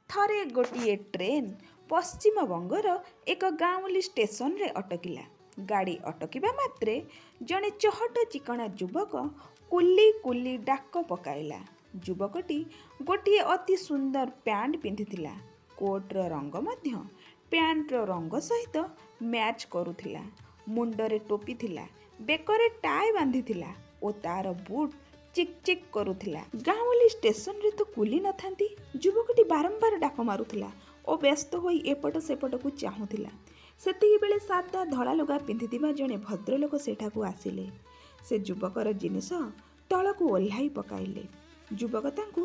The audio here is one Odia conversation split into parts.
ଥରେ ଗୋଟିଏ ଟ୍ରେନ୍ ପଶ୍ଚିମବଙ୍ଗର ଏକ ଗାଉଁଲି ଷ୍ଟେସନରେ ଅଟକିଲା। ଗାଡ଼ି ଅଟକିବା ମାତ୍ରେ ଜଣେ ଚହଟ ଚିକଣା ଯୁବକ କୁଲି କୁଲି ଡାକ ପକାଇଲା। ଯୁବକଟି ଗୋଟିଏ ଅତି ସୁନ୍ଦର ପ୍ୟାଣ୍ଟ ପିନ୍ଧିଥିଲା। କୋଟ୍ର ରଙ୍ଗ ମଧ୍ୟ ପ୍ୟାଣ୍ଟର ରଙ୍ଗ ସହିତ ମ୍ୟାଚ୍ କରୁଥିଲା। ମୁଣ୍ଡରେ ଟୋପି ଥିଲା, ବେକରେ ଟାଏ ବାନ୍ଧିଥିଲା ଓ ତାର ବୁଟ୍ ଚିକ୍ ଚିକ୍ କରୁଥିଲା। ଗାଉଁଲି ଷ୍ଟେସନରେ ତ କୁଲି ନଥାନ୍ତି। ଯୁବକଟି ବାରମ୍ବାର ଡାକ ମାରୁଥିଲା ଓ ବ୍ୟସ୍ତ ହୋଇ ଏପଟ ସେପଟକୁ ଚାହୁଁଥିଲା। ସେତିକିବେଳେ ସାଦା ଧଳା ଲୁଗା ପିନ୍ଧିଥିବା ଜଣେ ଭଦ୍ରଲୋକ ସେଠାକୁ ଆସିଲେ। ସେ ଯୁବକର ଜିନିଷ ତଳକୁ ଓହ୍ଲାଇ ପକାଇଲେ। ଯୁବକ ତାଙ୍କୁ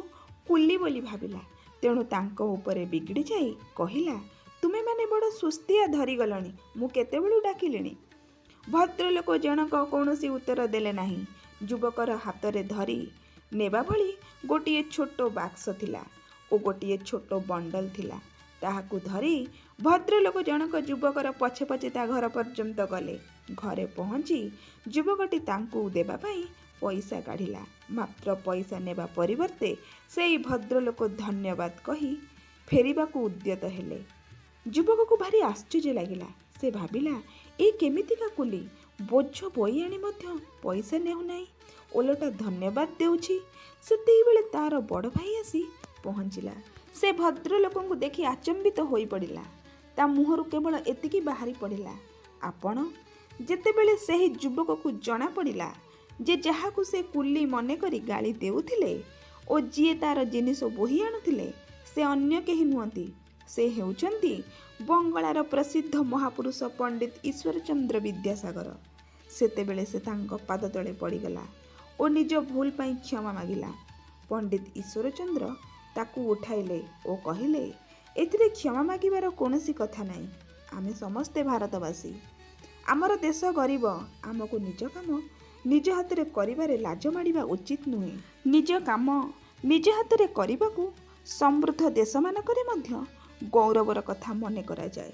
କୁଲି ବୋଲି ଭାବିଲା, ତେଣୁ ତାଙ୍କ ଉପରେ ବିଗିଡ଼ି ଯାଇ କହିଲା, ତୁମେମାନେ ବଡ଼ ସୁସ୍ତିଆ ଧରିଗଲଣି, ମୁଁ କେତେବେଳୁ ଡାକିଲିଣି। ଭଦ୍ରଲୋକ ଜଣକ କୌଣସି ଉତ୍ତର ଦେଲେ ନାହିଁ। ଯୁବକର ହାତରେ ଧରି ନେବା ଭଳି ଗୋଟିଏ ଛୋଟ ବାକ୍ସ ଥିଲା ଓ ଗୋଟିଏ ଛୋଟ ବଣ୍ଡଲ ଥିଲା। ତାହାକୁ ଧରି ଭଦ୍ରଲୋକ ଜଣକ ଯୁବକର ପଛେ ପଛେ ତା ଘର ପର୍ଯ୍ୟନ୍ତ ଗଲେ। ଘରେ ପହଞ୍ଚି ଯୁବକଟି ତାଙ୍କୁ ଦେବା ପାଇଁ ପଇସା କାଢ଼ିଲା। ମାତ୍ର ପଇସା ନେବା ପରିବର୍ତ୍ତେ ସେଇ ଭଦ୍ରଲୋକ ଧନ୍ୟବାଦ କହି ଫେରିବାକୁ ଉଦ୍ୟତ ହେଲେ। ଯୁବକକୁ ଭାରି ଆଶ୍ଚର୍ଯ୍ୟ ଲାଗିଲା। ସେ ଭାବିଲା, ଏ କେମିତିକା କୁଲି, ବୋଝ ବୋଇ ଆଣି ମଧ୍ୟ ପଇସା ନେଉନାହିଁ, ଓଲଟା ଧନ୍ୟବାଦ ଦେଉଛି। ସେତିକିବେଳେ ତାର ବଡ଼ ଭାଇ ଆସି ପହଞ୍ଚିଲା। ସେ ଭଦ୍ରଲୋକଙ୍କୁ ଦେଖି ଆଚମ୍ବିତ ହୋଇପଡ଼ିଲା। ତା ମୁହଁରୁ କେବଳ ଏତିକି ବାହାରି ପଡ଼ିଲା, ଆପଣ? ଯେତେବେଳେ ସେହି ଯୁବକକୁ ଜଣାପଡ଼ିଲା ଯେ ଯାହାକୁ ସେ କୁଲି ମନେକରି ଗାଳି ଦେଉଥିଲେ ଓ ଯିଏ ତାର ଜିନିଷ ବୋହି ଆଣୁଥିଲେ ସେ ଅନ୍ୟ କେହି ନୁହନ୍ତି, ସେ ହେଉଛନ୍ତି ବଙ୍ଗଳାର ପ୍ରସିଦ୍ଧ ମହାପୁରୁଷ ପଣ୍ଡିତ ଈଶ୍ୱରଚନ୍ଦ୍ର ବିଦ୍ୟାସାଗର। ସେତେବେଳେ ସେ ତାଙ୍କ ପାଦ ତଳେ ପଡ଼ିଗଲା ଓ ନିଜ ଭୁଲ ପାଇଁ କ୍ଷମା ମାଗିଲା। ପଣ୍ଡିତ ଈଶ୍ୱରଚନ୍ଦ୍ର ତାକୁ ଉଠାଇଲେ ଓ କହିଲେ, ଏଥିରେ କ୍ଷମା ମାଗିବାର କୌଣସି କଥା ନାହିଁ। ଆମେ ସମସ୍ତେ ଭାରତବାସୀ। ଆମର ଦେଶ ଗରିବ। ଆମକୁ ନିଜ କାମ ନିଜ ହାତରେ କରିବାରେ ଲାଜ ମାଡ଼ିବା ଉଚିତ ନୁହେଁ। ନିଜ କାମ ନିଜ ହାତରେ କରିବାକୁ ସମୃଦ୍ଧ ଦେଶମାନଙ୍କରେ ମଧ୍ୟ ଗୌରବର କଥା ମନେ କରାଯାଏ।